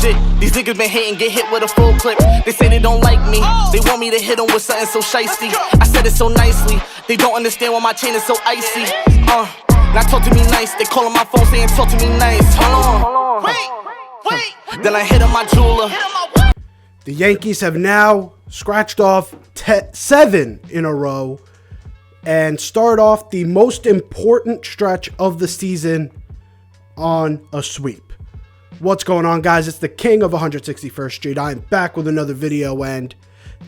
shit. These niggas been hating, get hit with a full clip. They say they don't like me, they want me to hit them with something so shiesty. I said it so nicely, they don't understand why my chain is so icy. Now talk to me nice, they calling my phone saying talk to me nice. Hold on, wait. Then I hit on my jeweler. The Yankees have now scratched off 7 in a row and start off the most important stretch of the season on a sweep. What's going on, guys? It's the king of 161st Street. I'm back with another video, and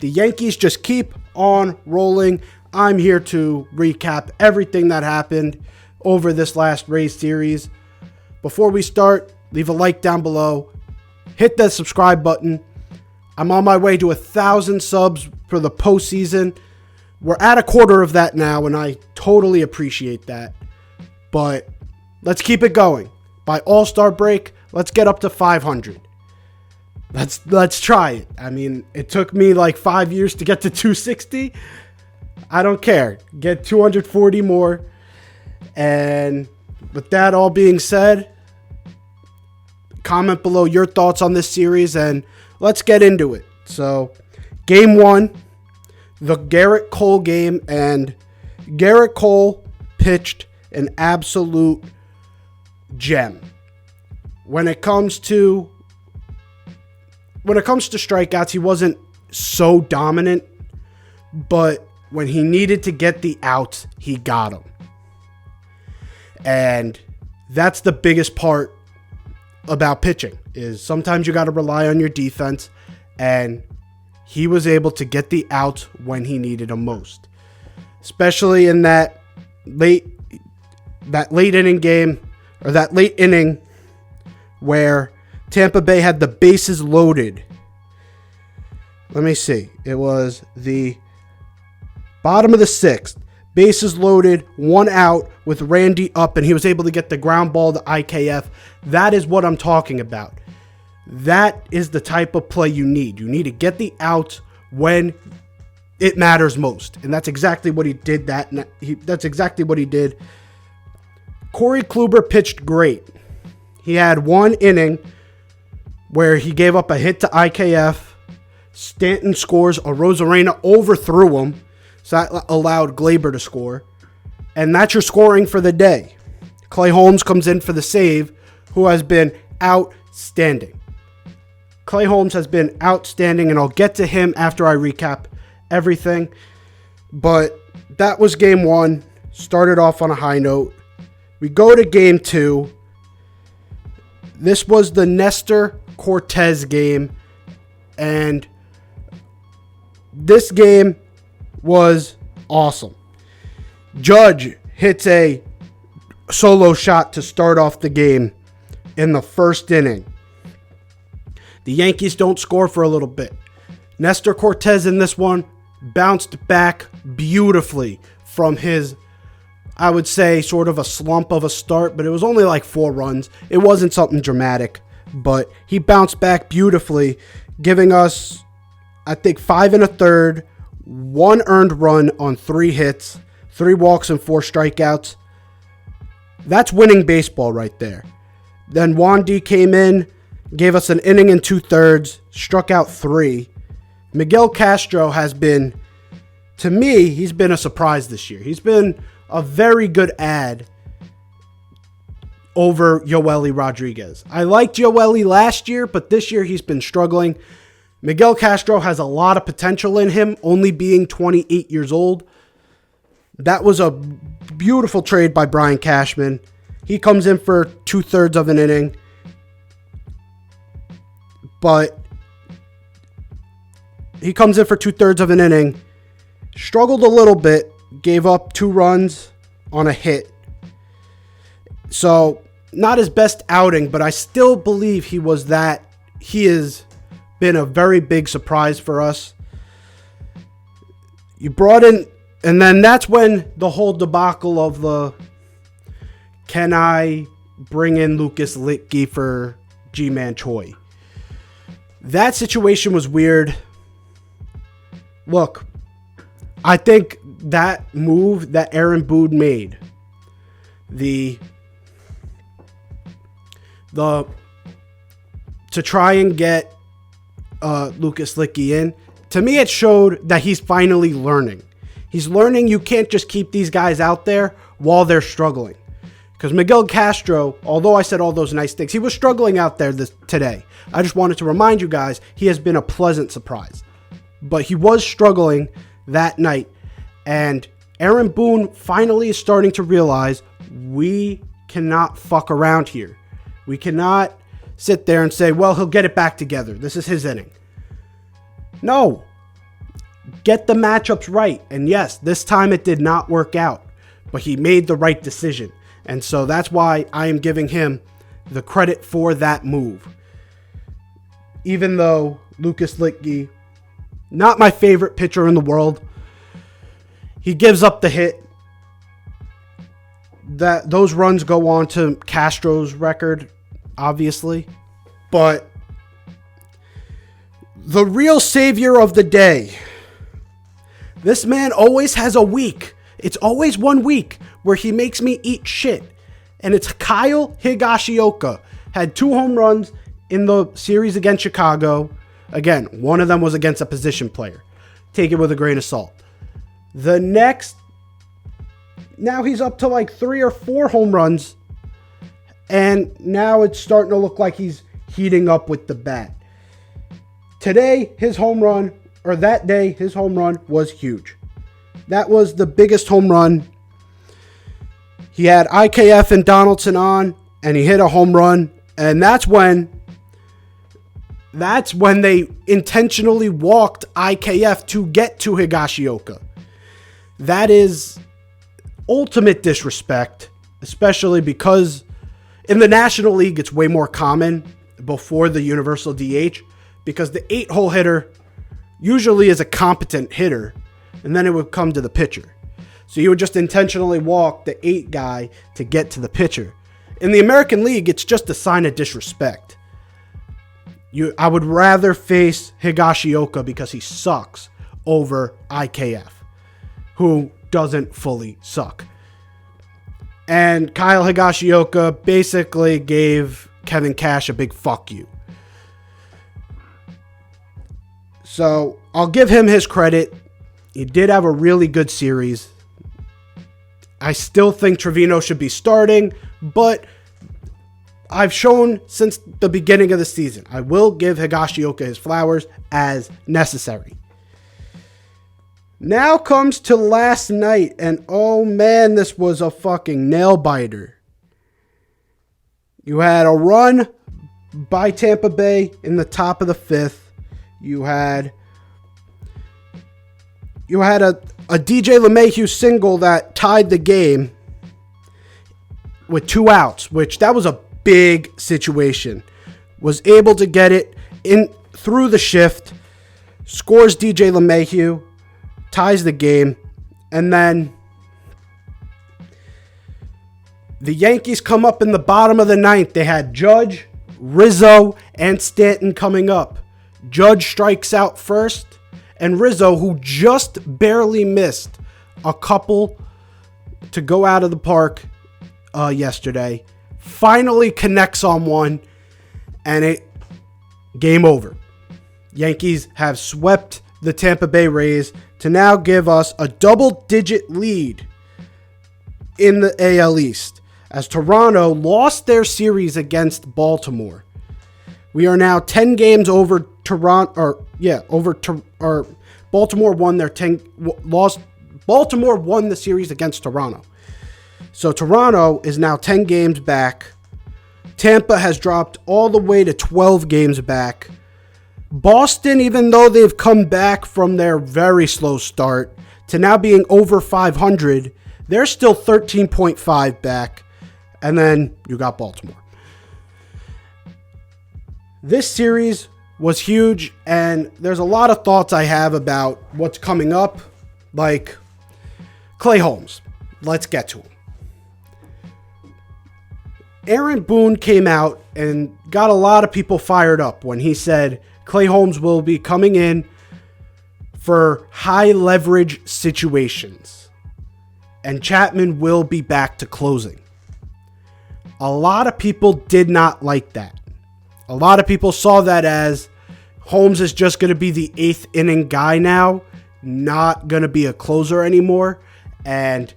the Yankees just keep on rolling. I'm here to recap everything that happened over this last Rays series. Before we start, leave a like down below. Hit that subscribe button. I'm on my way to 1,000 subs for the postseason. We're at a quarter of that now, and I totally appreciate that. But let's keep it going. By All-Star break, let's get up to 500. Let's try it. I mean, it took me like 5 years to get to 260. I don't care. Get 240 more. And with that all being said, comment below your thoughts on this series, and let's get into it. So, game 1, the Garrett Cole game, and Garrett Cole pitched an absolute gem. When it comes to strikeouts, he wasn't so dominant, but when he needed to get the outs, he got them. And that's the biggest part about pitching, is sometimes you got to rely on your defense, and he was able to get the outs when he needed them most, especially in that late inning game, or that late inning where Tampa Bay had the bases loaded. Let me see. It was the bottom of the 6th. Bases loaded, 1 out with Randy up, and he was able to get the ground ball to IKF. That is what I'm talking about. That is the type of play you need. You need to get the outs when it matters most, and that's exactly what he did. That's exactly what he did. Corey Kluber pitched great. He had 1 inning where he gave up a hit to IKF. Stanton scores. Arozarena overthrew him, so that allowed Glaber to score. And that's your scoring for the day. Clay Holmes comes in for the save, who has been outstanding. Clay Holmes has been outstanding, and I'll get to him after I recap everything. But that was game 1. Started off on a high note. We go to game 2. This was the Nestor Cortes game, and this game was awesome. Judge hits a solo shot to start off the game in the first inning. The Yankees don't score for a little bit. Nestor Cortes in this one bounced back beautifully from his, I would say, sort of a slump of a start, but it was only like 4 runs. It wasn't something dramatic, but he bounced back beautifully, giving us, I think, 5 1/3, 1 earned run on 3 hits, 3 walks and 4 strikeouts. That's winning baseball right there. Then Wandy came in, gave us an inning and 2/3, struck out 3. Miguel Castro has been, to me, he's been a surprise this year. He's been a very good add over Yoeli Rodriguez. I liked Yoeli last year, but this year he's been struggling. Miguel Castro has a lot of potential in him, only being 28 years old. That was a beautiful trade by Brian Cashman. He comes in for 2/3 of an inning, struggled a little bit, gave up 2 runs on a hit. So, not his best outing, but I still believe he has been a very big surprise for us. You brought in, and then that's when the whole debacle of the, can I bring in Lucas Litke for G-Man Choi? That situation was weird. Look, I think that move that Aaron Boone made, the to try and get Lucas Licky in, to me it showed that he's finally learning. He's learning you can't just keep these guys out there while they're struggling. Because Miguel Castro, although I said all those nice things, he was struggling out there today. I just wanted to remind you guys, he has been a pleasant surprise. But he was struggling that night. And Aaron Boone finally is starting to realize we cannot fuck around here. We cannot sit there and say, well, he'll get it back together. This is his inning. No. Get the matchups right. And yes, this time it did not work out. But he made the right decision. And so that's why I am giving him the credit for that move. Even though Lucas Licky, not my favorite pitcher in the world, he gives up the hit. Those runs go on to Castro's record, obviously. But the real savior of the day, this man always has a week. It's always 1 week where he makes me eat shit. And it's Kyle Higashioka. Had 2 home runs in the series against Chicago. Again, one of them was against a position player. Take it with a grain of salt. The next, now he's up to like 3 or 4 home runs. And now it's starting to look like he's heating up with the bat. Today, his home run, or that day, his home run was huge. That was the biggest home run. He had IKF and Donaldson on, and he hit a home run. And that's when they intentionally walked IKF to get to Higashioka. That is ultimate disrespect, especially because in the National League, it's way more common before the universal DH, because the 8-hole hitter usually is a competent hitter, and then it would come to the pitcher. So you would just intentionally walk the 8 guy to get to the pitcher. In the American League, it's just a sign of disrespect. I would rather face Higashioka because he sucks over IKF, who doesn't fully suck. And Kyle Higashioka basically gave Kevin Cash a big fuck you. So I'll give him his credit. He did have a really good series. I still think Trevino should be starting, but I've shown since the beginning of the season, I will give Higashioka his flowers as necessary. Now comes to last night, and oh man, this was a fucking nail biter. You had a run by Tampa Bay in the top of the 5th. You had a DJ LeMahieu single that tied the game with 2 outs, which that was a big situation. Was able to get it in through the shift, scores DJ LeMahieu, ties the game, and then the Yankees come up in the bottom of the 9th. They had Judge, Rizzo, and Stanton coming up. Judge strikes out first, and Rizzo, who just barely missed a couple to go out of the park yesterday, finally connects on one, and game over. Yankees have swept the Tampa Bay Rays to now give us a double-digit lead in the AL East, as Toronto lost their series against Baltimore. We are now 10 games over Toronto, Baltimore won Baltimore won the series against Toronto. So Toronto is now 10 games back. Tampa has dropped all the way to 12 games back. Boston, even though they've come back from their very slow start to now being over 500, they're still 13.5 back. And then you got Baltimore. This series was huge, and there's a lot of thoughts I have about what's coming up, like Clay Holmes. Let's get to him. Aaron Boone came out and got a lot of people fired up when he said Clay Holmes will be coming in for high leverage situations, and Chapman will be back to closing. A lot of people did not like that. A lot of people saw that as Holmes is just going to be the 8th inning guy now, not going to be a closer anymore. And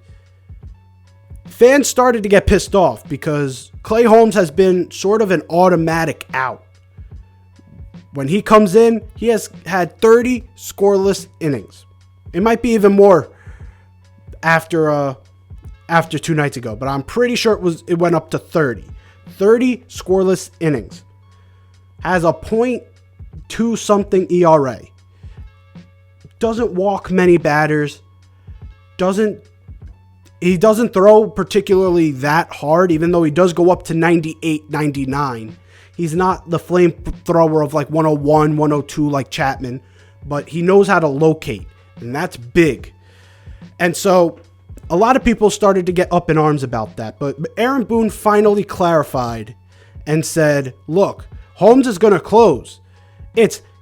fans started to get pissed off because Clay Holmes has been sort of an automatic out. When he comes in, he has had 30 scoreless innings. It might be even more after 2 nights ago, but I'm pretty sure it went up to 30. 30 scoreless innings. Has a .2 something ERA. Doesn't walk many batters. He doesn't throw particularly that hard, even though he does go up to 98, 99. He's not the flamethrower of like 101, 102 like Chapman, but he knows how to locate, and that's big. And so a lot of people started to get up in arms about that, but Aaron Boone finally clarified and said, look, Holmes is going to close.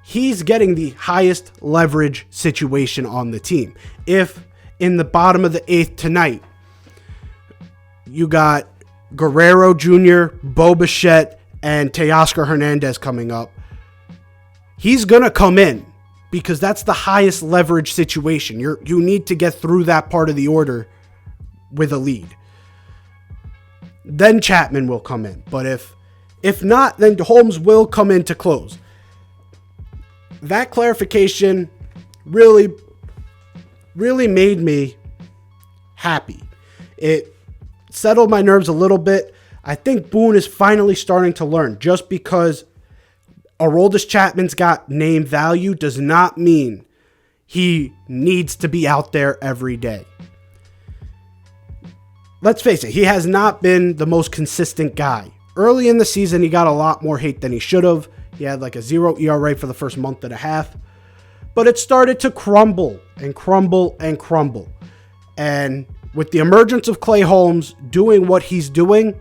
He's getting the highest leverage situation on the team. If in the bottom of the 8th tonight, you got Guerrero Jr., Bo Bichette, and Teoscar Hernandez coming up, he's going to come in because that's the highest leverage situation. You need to get through that part of the order with a lead. Then Chapman will come in. But if not, then Holmes will come in to close. That clarification really made me happy. It settled my nerves a little bit. I think Boone is finally starting to learn. Just because Aroldis Chapman's got name value does not mean he needs to be out there every day. Let's face it, he has not been the most consistent guy. Early in the season, he got a lot more hate than he should have. He had like a 0 ERA for the first month and a half. But it started to crumble and crumble and crumble. And with the emergence of Clay Holmes doing what he's doing,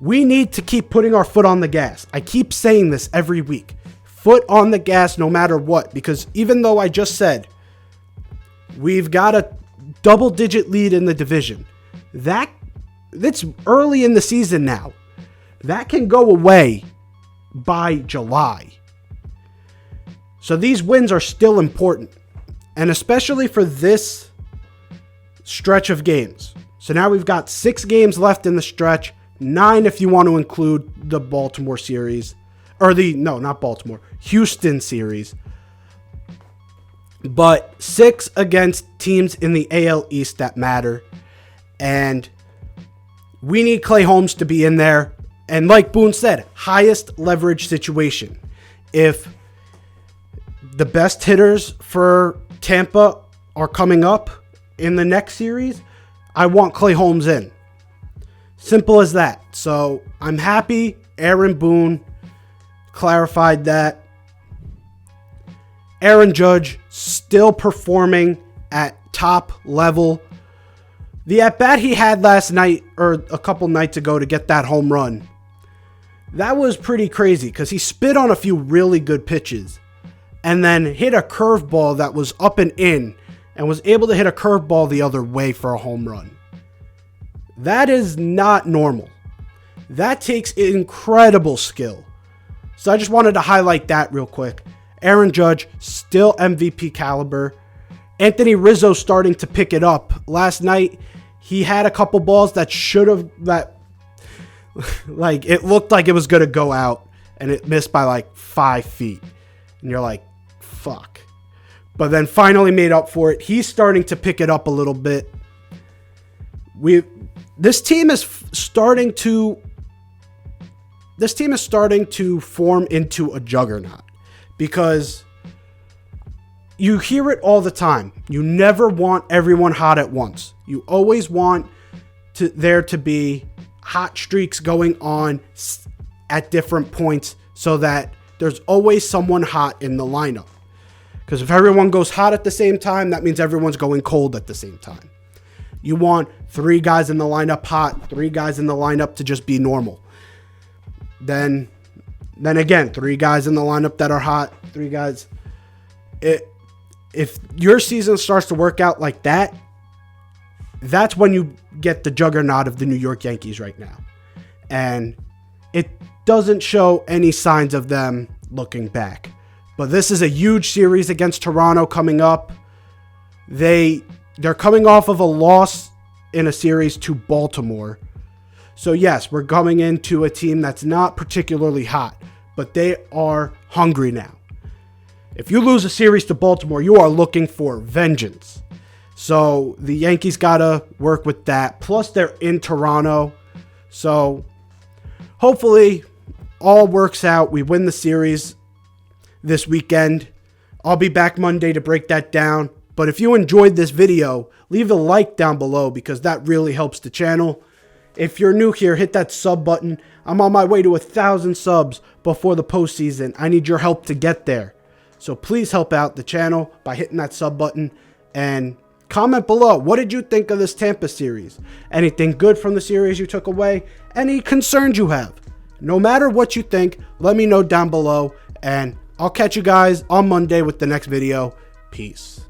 we need to keep putting our foot on the gas. I keep saying this every week. Foot on the gas no matter what. Because even though I just said we've got a double-digit lead in the division, that's early in the season now. That can go away by July. So these wins are still important. And especially for this stretch of games. So now we've got 6 games left in the stretch. 9 if you want to include the Baltimore series. Not Baltimore. Houston series. But 6 against teams in the AL East that matter. And we need Clay Holmes to be in there. And like Boone said, highest leverage situation. If the best hitters for Tampa are coming up in the next series, I want Clay Holmes in. Simple as that. So I'm happy Aaron Boone clarified that. Aaron Judge still performing at top level. The at-bat he had last night, or a couple nights ago, to get that home run, that was pretty crazy because he spit on a few really good pitches and then hit a curveball that was up and in and was able to hit a curveball the other way for a home run. That is not normal. That takes incredible skill. So I just wanted to highlight that real quick. Aaron Judge, still MVP caliber. Anthony Rizzo starting to pick it up. Last night, he had a couple balls that should have, like, it looked like it was going to go out, and it missed by like 5 feet. And you're like, fuck. But then finally made up for it. He's starting to pick it up a little bit. This team is starting to form into a juggernaut, because you hear it all the time. You never want everyone hot at once. You always want there to be hot streaks going on at different points so that there's always someone hot in the lineup. Because if everyone goes hot at the same time, that means everyone's going cold at the same time. You want 3 guys in the lineup hot, 3 guys in the lineup to just be normal. Then again, 3 guys in the lineup that are hot, 3 guys. If your season starts to work out like that, that's when you get the juggernaut of the New York Yankees right now. And doesn't show any signs of them looking back. But this is a huge series against Toronto coming up. They're coming off of a loss in a series to Baltimore. So yes, we're coming into a team that's not particularly hot, but they are hungry now. If you lose a series to Baltimore, you are looking for vengeance. So the Yankees got to work with that. Plus, they're in Toronto. So hopefully all works out. We win the series this weekend. I'll be back Monday to break that down. But if you enjoyed this video, leave a like down below because that really helps the channel. If you're new here, hit that sub button. I'm on my way to 1,000 subs before the postseason. I need your help to get there. So please help out the channel by hitting that sub button and comment below. What did you think of this Tampa series? Anything good from the series you took away? Any concerns you have? No matter what you think, let me know down below. And I'll catch you guys on Monday with the next video. Peace.